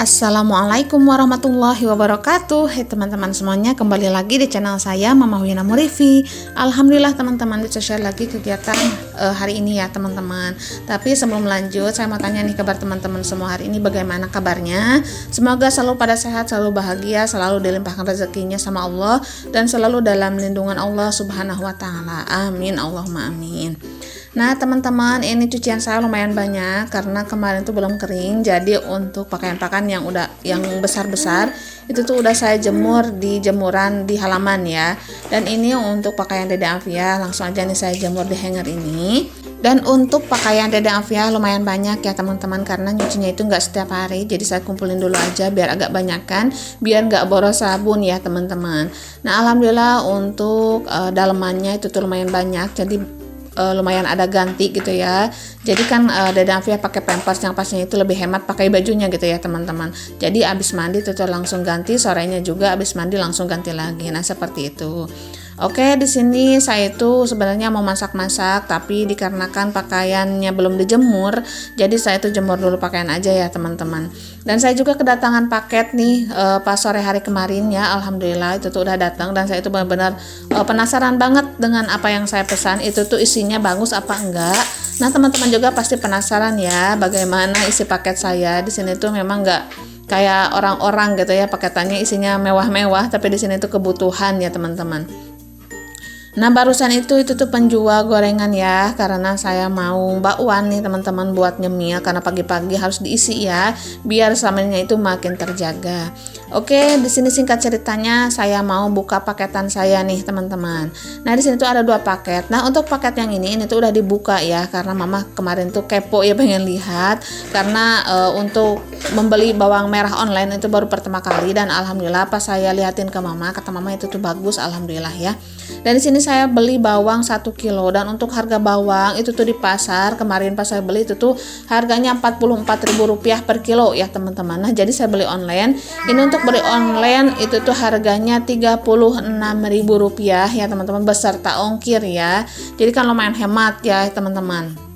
Assalamualaikum warahmatullahi wabarakatuh. Hai teman-teman semuanya, kembali lagi di channel saya Mama Wina Murifi. Alhamdulillah teman-teman, bisa share lagi kegiatan hari ini ya teman-teman. Tapi sebelum lanjut, saya mau tanya nih kabar teman-teman semua hari ini, bagaimana kabarnya? Semoga selalu pada sehat, selalu bahagia, selalu dilimpahkan rezekinya sama Allah, dan selalu dalam lindungan Allah subhanahu wa ta'ala. Amin, Allahumma amin. Nah teman-teman, ini cucian saya lumayan banyak karena kemarin tuh belum kering. Jadi untuk pakaian-pakaian yang besar-besar itu tuh udah saya jemur di jemuran di halaman ya. Dan ini untuk pakaian Dede Afia, langsung aja nih saya jemur di hanger ini. Dan untuk pakaian Dede Afia lumayan banyak ya teman-teman, karena nyucinya itu nggak setiap hari. Jadi saya kumpulin dulu aja biar agak banyakan, biar nggak boros sabun ya teman-teman. Nah alhamdulillah untuk dalemannya itu tuh lumayan banyak. Jadi lumayan ada ganti gitu ya. Jadi kan Dede Afia pakai pampers yang pastinya itu lebih hemat pakai bajunya gitu ya teman-teman. Jadi abis mandi tuh langsung ganti, sorenya juga abis mandi langsung ganti lagi. Nah seperti itu. Oke, di sini saya itu sebenarnya mau masak-masak, tapi dikarenakan pakaiannya belum dijemur, jadi saya itu jemur dulu pakaian aja ya teman-teman. Dan saya juga kedatangan paket nih pas sore hari kemarin ya, alhamdulillah itu tuh udah datang, dan saya itu benar-benar penasaran banget dengan apa yang saya pesan, itu tuh isinya bagus apa enggak. Nah teman-teman juga pasti penasaran ya bagaimana isi paket saya. Di sini tuh memang enggak kayak orang-orang gitu ya, paketannya isinya mewah-mewah, tapi di sini tuh kebutuhan ya teman-teman. Nah barusan itu tuh penjual gorengan ya, karena saya mau bakwan nih teman-teman buat nyemil, karena pagi-pagi harus diisi ya, biar samirnya itu makin terjaga. Oke, di sini singkat ceritanya saya mau buka paketan saya nih teman-teman. Nah di sini tuh ada 2 paket. Nah untuk paket yang ini tuh udah dibuka ya, karena mama kemarin tuh kepo ya, pengen lihat, karena untuk membeli bawang merah online itu baru pertama kali, dan alhamdulillah pas saya liatin ke mama, kata mama itu tuh bagus, alhamdulillah ya. Dan di sini saya beli bawang 1 kilo, dan untuk harga bawang itu tuh di pasar kemarin pas saya beli itu tuh harganya Rp44.000 per kilo ya teman-teman. Nah jadi saya beli online. Ini untuk beli online itu tuh harganya Rp36.000 ya teman-teman, beserta ongkir ya. Jadi kan lumayan hemat ya teman-teman.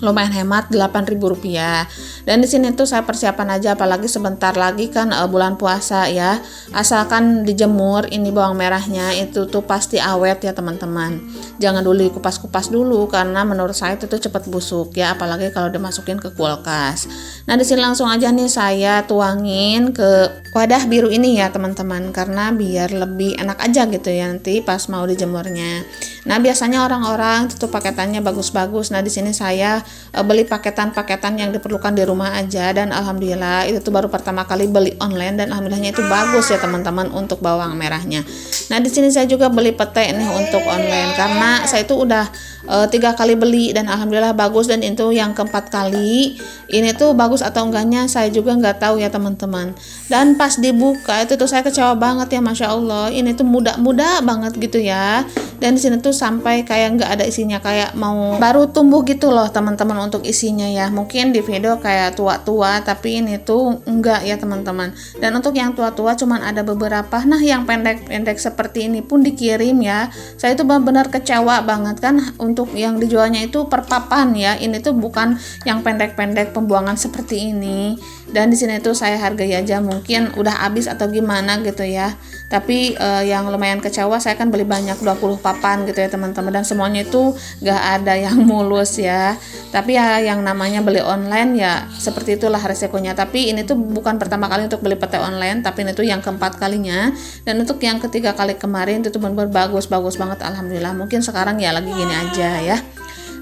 Lumayan hemat Rp8.000. Dan di sini tuh saya persiapan aja, apalagi sebentar lagi kan bulan puasa ya. Asalkan dijemur ini bawang merahnya itu tuh pasti awet ya teman-teman. Jangan dulu dikupas-kupas dulu, karena menurut saya itu tuh cepat busuk ya, apalagi kalau dimasukin ke kulkas. Nah di sini langsung aja nih saya tuangin ke wadah biru ini ya teman-teman, karena biar lebih enak aja gitu ya nanti pas mau dijemurnya. Nah biasanya orang-orang itu tuh paketannya bagus-bagus. Nah di sini saya beli paketan-paketan yang diperlukan di rumah aja, dan alhamdulillah itu tuh baru pertama kali beli online, dan alhamdulillahnya itu bagus ya teman-teman untuk bawang merahnya. Nah di sini saya juga beli pete nih untuk online, karena saya itu udah 3 kali beli dan alhamdulillah bagus, dan itu yang keempat kali. Ini tuh bagus atau enggaknya saya juga nggak tahu ya teman-teman. Dan pas dibuka itu tuh saya kecewa banget ya, masya Allah, ini tuh muda-muda banget gitu ya. Dan di sini tuh sampai kayak nggak ada isinya, kayak mau baru tumbuh gitu loh teman-teman untuk isinya ya. Mungkin di video kayak tua-tua, tapi ini tuh enggak ya teman-teman. Dan untuk yang tua-tua cuman ada beberapa. Nah yang pendek-pendek seperti ini pun dikirim ya. Saya tuh benar-benar kecewa banget kan. Untuk yang dijualnya itu per papan ya. Ini tuh bukan yang pendek-pendek pembuangan seperti ini. Dan di sini tuh saya hargai aja, mungkin udah habis atau gimana gitu ya. Tapi yang lumayan kecewa, saya kan beli banyak 20 papan gitu ya teman-teman, dan semuanya itu gak ada yang mulus ya. Tapi ya yang namanya beli online ya seperti itulah resikonya. Tapi ini tuh bukan pertama kali untuk beli pete online, tapi ini tuh yang keempat kalinya. Dan untuk yang ketiga kali kemarin itu tuh benar-benar bagus banget alhamdulillah. Mungkin sekarang ya lagi gini aja ya.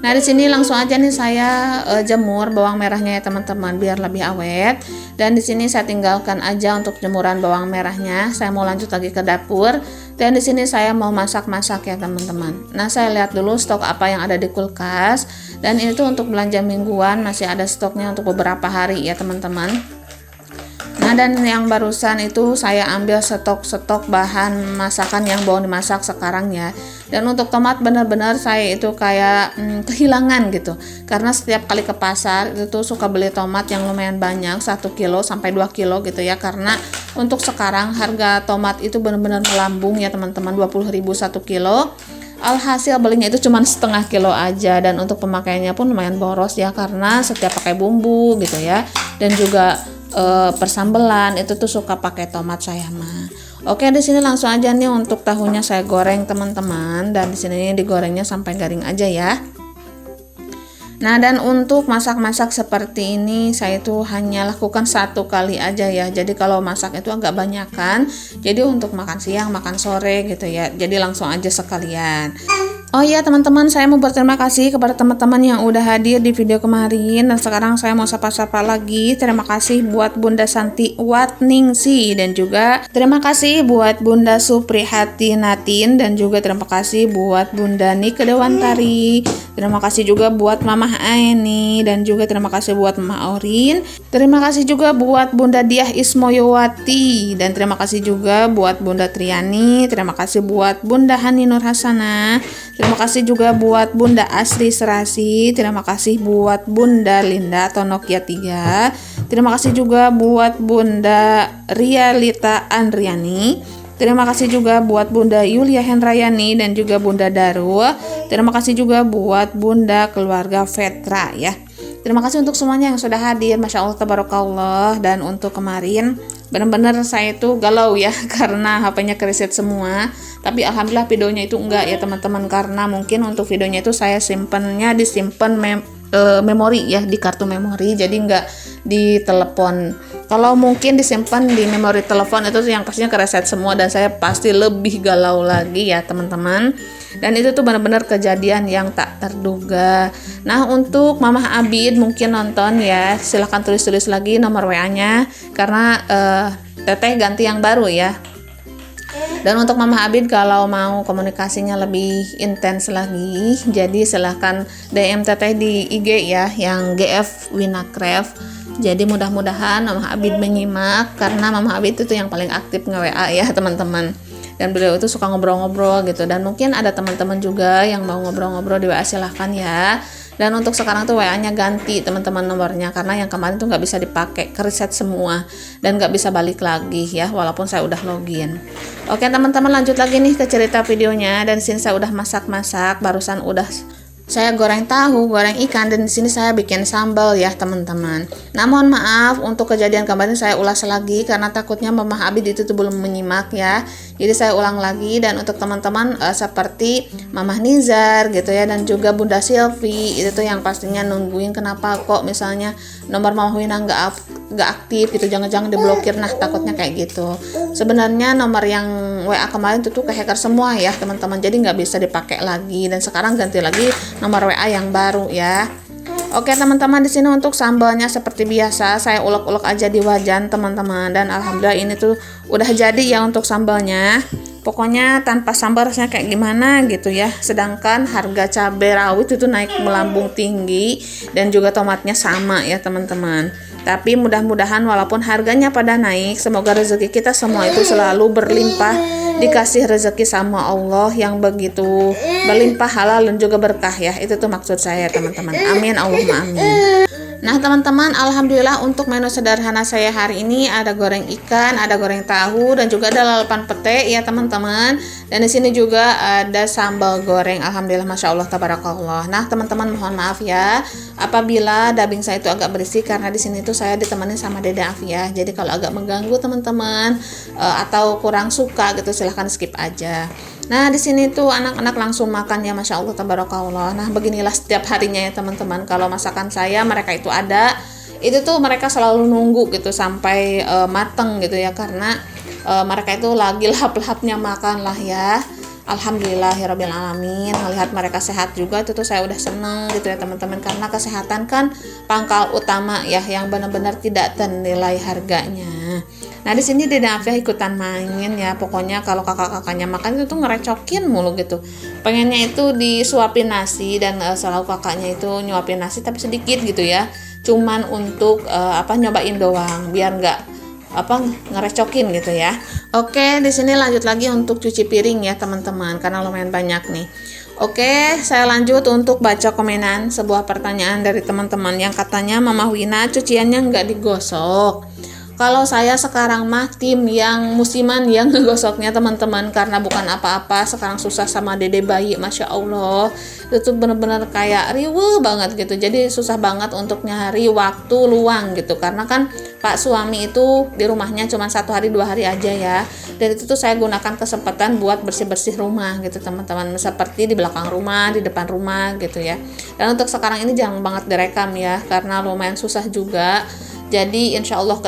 Nah di sini langsung aja nih saya jemur bawang merahnya ya teman-teman, biar lebih awet. Dan di sini saya tinggalkan aja untuk jemuran bawang merahnya. Saya mau lanjut lagi ke dapur, dan di sini saya mau masak-masak ya teman-teman. Nah saya lihat dulu stok apa yang ada di kulkas, dan ini tuh untuk belanja mingguan, masih ada stoknya untuk beberapa hari ya teman-teman. Nah dan yang barusan itu saya ambil stok bahan masakan yang mau dimasak sekarang ya. Dan untuk tomat benar-benar saya itu kayak kehilangan gitu, karena setiap kali ke pasar itu tuh suka beli tomat yang lumayan banyak, 1 kilo sampai 2 kilo gitu ya. Karena untuk sekarang harga tomat itu benar-benar melambung ya teman-teman, 20.000 1 kilo. Alhasil belinya itu cuma setengah kilo aja, dan untuk pemakaiannya pun lumayan boros ya, karena setiap pakai bumbu gitu ya, dan juga persambelan itu tuh suka pakai tomat saya mah. Oke, di sini langsung aja nih untuk tahunya saya goreng teman-teman, dan di sini digorengnya sampai garing aja ya. Nah, dan untuk masak-masak seperti ini saya itu hanya lakukan 1 kali aja ya. Jadi kalau masak itu agak banyakan. Jadi untuk makan siang, makan sore gitu ya. Jadi langsung aja sekalian. Oh iya teman-teman, saya mau berterima kasih kepada teman-teman yang udah hadir di video kemarin. Dan sekarang saya mau sapa-sapa lagi. Terima kasih buat Bunda Santi Watningsi, dan juga terima kasih buat Bunda Suprihati Natin, dan juga terima kasih buat Bunda Nike Dewantari. Terima kasih juga buat Mama Aini, dan juga terima kasih buat Mama Aurin. Terima kasih juga buat Bunda Diah Ismoyowati, dan terima kasih juga buat Bunda Triani. Terima kasih buat Bunda Hani Nur Hasanah. Terima kasih juga buat Bunda Asri Serasi. Terima kasih buat Bunda Linda atau Nokia 3. Terima kasih juga buat Bunda Rialita Andriani. Terima kasih juga buat Bunda Yulia Hendrayani dan juga Bunda Darul. Terima kasih juga buat Bunda keluarga Vetra ya. Terima kasih untuk semuanya yang sudah hadir. Masya Allah, tabarakallah. Dan untuk kemarin benar-benar saya itu galau ya karena HP-nya kereset semua. Tapi alhamdulillah videonya itu enggak ya teman-teman, karena mungkin untuk videonya itu saya simpennya disimpan memori ya, di kartu memori, jadi enggak di telepon. Kalau mungkin disimpan di memori telepon itu yang pastinya kereset semua, dan saya pasti lebih galau lagi ya teman-teman. Dan itu tuh benar-benar kejadian yang tak terduga. Nah, untuk Mama Abid mungkin nonton ya, silahkan tulis-tulis lagi nomor WA-nya, karena Teteh ganti yang baru ya. Dan untuk Mama Abid kalau mau komunikasinya lebih intens lagi, jadi silahkan DM Teteh di IG ya, yang GF Winakref. Jadi mudah-mudahan Mama Abid menyimak, karena Mama Abid itu yang paling aktif nge-WA ya teman-teman. Dan beliau itu suka ngobrol-ngobrol gitu, dan mungkin ada teman-teman juga yang mau ngobrol-ngobrol di WA, silahkan ya. Dan untuk sekarang tuh WA-nya ganti teman-teman nomornya, karena yang kemarin tuh nggak bisa dipakai, kereset semua dan nggak bisa balik lagi ya, walaupun saya udah login. Oke teman-teman, lanjut lagi nih ke cerita videonya. Dan di sini saya udah masak-masak, barusan udah saya goreng tahu, goreng ikan, dan di sini saya bikin sambal ya teman-teman. Nah, mohon maaf untuk kejadian kemarin saya ulas lagi karena takutnya Mama Abid itu tuh belum menyimak ya. Jadi saya ulang lagi. Dan untuk teman-teman seperti Mama Nizar gitu ya, dan juga Bunda Silvi, itu tuh yang pastinya nungguin kenapa kok misalnya nomor Mama Wina nggak aktif gitu, jangan-jangan diblokir. Nah, takutnya kayak gitu. Sebenarnya nomor yang WA kemarin itu tuh ke hacker semua ya teman-teman, jadi nggak bisa dipakai lagi, dan sekarang ganti lagi nomor WA yang baru ya. Oke teman-teman, di sini untuk sambalnya seperti biasa saya ulek-ulek aja di wajan teman-teman, dan alhamdulillah ini tuh udah jadi ya untuk sambalnya. Pokoknya tanpa sambal rasanya kayak gimana gitu ya. Sedangkan harga cabai rawit itu naik melambung tinggi, dan juga tomatnya sama ya teman-teman. Tapi mudah-mudahan walaupun harganya pada naik, semoga rezeki kita semua itu selalu berlimpah, dikasih rezeki sama Allah yang begitu berlimpah, halal dan juga berkah ya. Itu tuh maksud saya teman-teman. Amin Allahumma amin. Nah teman-teman, alhamdulillah untuk menu sederhana saya hari ini ada goreng ikan, ada goreng tahu, dan juga ada lalapan pete ya teman-teman. Dan di sini juga ada sambal goreng. Alhamdulillah, masya Allah, tabarakallah. Nah teman-teman, mohon maaf ya apabila dubbing saya itu agak berisik, karena di sini tuh saya ditemani sama Dede Afia. Jadi kalau agak mengganggu teman-teman atau kurang suka gitu, silahkan skip aja. Nah di sini tuh anak-anak langsung makan ya, masya Allah tabarakallah. Nah beginilah setiap harinya ya teman-teman, kalau masakan saya mereka itu ada, itu tuh mereka selalu nunggu gitu sampai mateng gitu ya, karena mereka itu lagi lahap-lahapnya makan lah ya. Alhamdulillahirabbil alamin, melihat mereka sehat juga itu tuh saya udah seneng gitu ya teman-teman, karena kesehatan kan pangkal utama ya, yang benar-benar tidak ternilai harganya. Nah di sini Dede Afia ikutan main ya, pokoknya kalau kakak-kakaknya makan itu tuh ngerecokin mulu gitu, pengennya itu disuapin nasi, dan selalu kakaknya itu nyuapin nasi tapi sedikit gitu ya, cuman untuk nyobain doang biar nggak ngerecokin gitu ya. Oke, di sini lanjut lagi untuk cuci piring ya teman-teman, karena lumayan banyak nih. Oke, saya lanjut untuk baca komenan sebuah pertanyaan dari teman-teman yang katanya, Mama Wina cuciannya nggak digosok. Kalau saya sekarang mah tim yang musiman yang ngegosoknya teman-teman, karena bukan apa-apa sekarang susah sama dede bayi, masya Allah itu bener-bener kayak riweuh banget gitu. Jadi susah banget untuk nyari waktu luang gitu, karena kan Pak suami itu di rumahnya cuma 1 hari 2 hari aja ya, dan itu tuh saya gunakan kesempatan buat bersih-bersih rumah gitu teman-teman, seperti di belakang rumah, di depan rumah gitu ya. Dan untuk sekarang ini jarang banget direkam ya, karena lumayan susah juga. Jadi insya Allah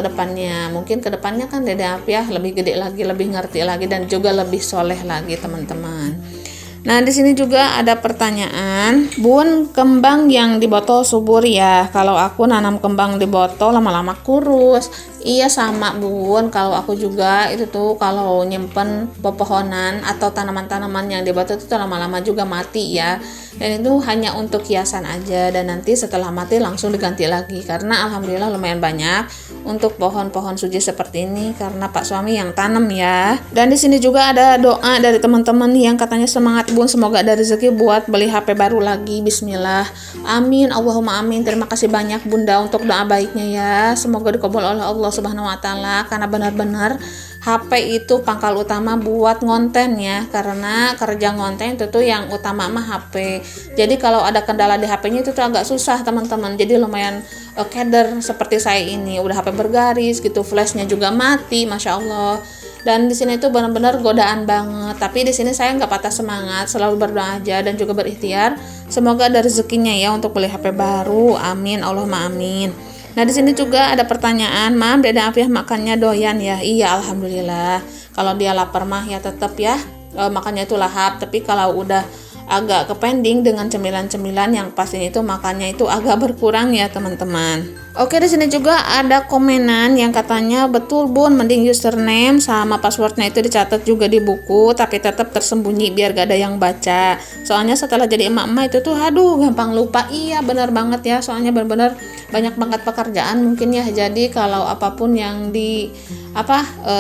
mungkin kedepannya kan Dede Afiah lebih gede lagi, lebih ngerti lagi, dan juga lebih soleh lagi teman-teman. Nah, di sini juga ada pertanyaan, Bun, kembang yang di botol subur ya? Kalau aku nanam kembang di botol lama-lama kurus. Iya sama Bun, kalau aku juga itu tuh kalau nyimpen pepohonan atau tanaman-tanaman yang di botol itu lama-lama juga mati ya. Dan itu hanya untuk hiasan aja, dan nanti setelah mati langsung diganti lagi, karena alhamdulillah lumayan banyak untuk pohon-pohon suji seperti ini karena Pak suami yang tanam ya. Dan di sini juga ada doa dari teman-teman yang katanya semangat Bun, semoga ada rezeki buat beli HP baru lagi. Bismillah. Amin. Allahumma amin. Terima kasih banyak Bunda untuk doa baiknya ya. Semoga dikabul oleh Allah Subhanahu wa taala, karena benar-benar HP itu pangkal utama buat ngonten ya, karena kerja ngonten itu tuh yang utama mah HP. Jadi kalau ada kendala di HP-nya itu tuh agak susah teman-teman. Jadi lumayan keder seperti saya ini, udah HP bergaris gitu, flashnya juga mati, masya Allah. Dan di sini tuh benar-benar godaan banget. Tapi di sini saya nggak patah semangat, selalu berdoa aja dan juga berikhtiar. Semoga ada rezekinya ya untuk beli HP baru. Amin, Allahumma amin. Nah, di sini juga ada pertanyaan, Mam, Dede Afiah makannya doyan ya? Iya, alhamdulillah. Kalau dia lapar mah ya tetap ya makannya itu lahap. Tapi kalau udah agak kepending dengan cemilan-cemilan yang pastinya itu makannya itu agak berkurang ya teman-teman. Oke, di sini juga ada komenan yang katanya, betul Bun, mending username sama passwordnya itu dicatat juga di buku, tapi tetap tersembunyi biar gak ada yang baca. Soalnya setelah jadi emak-emak itu tuh aduh gampang lupa. Iya benar banget ya, soalnya benar-benar banyak banget pekerjaan mungkin ya. Jadi kalau apapun yang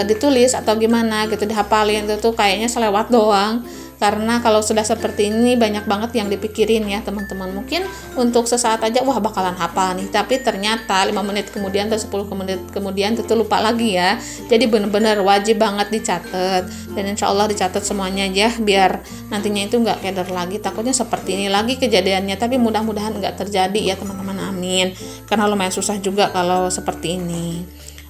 ditulis atau gimana gitu dihafalin itu tuh kayaknya selewat doang. Karena kalau sudah seperti ini banyak banget yang dipikirin ya teman-teman. Mungkin untuk sesaat aja wah bakalan hafal nih, tapi ternyata 5 menit kemudian atau 10 menit kemudian itu lupa lagi ya. Jadi benar-benar wajib banget dicatat, dan insya Allah dicatat semuanya ya, biar nantinya itu nggak keder lagi. Takutnya seperti ini lagi kejadiannya, tapi mudah-mudahan nggak terjadi ya teman-teman, amin. Karena lumayan susah juga kalau seperti ini.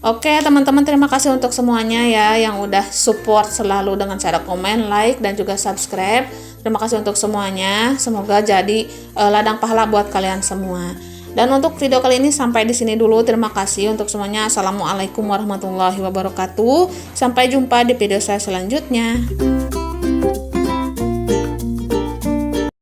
Oke teman-teman, terima kasih untuk semuanya ya yang udah support selalu dengan cara komen, like, dan juga subscribe. Terima kasih untuk semuanya. Semoga jadi ladang pahala buat kalian semua. Dan untuk video kali ini sampai di sini dulu. Terima kasih untuk semuanya. Assalamualaikum warahmatullahi wabarakatuh. Sampai jumpa di video saya selanjutnya.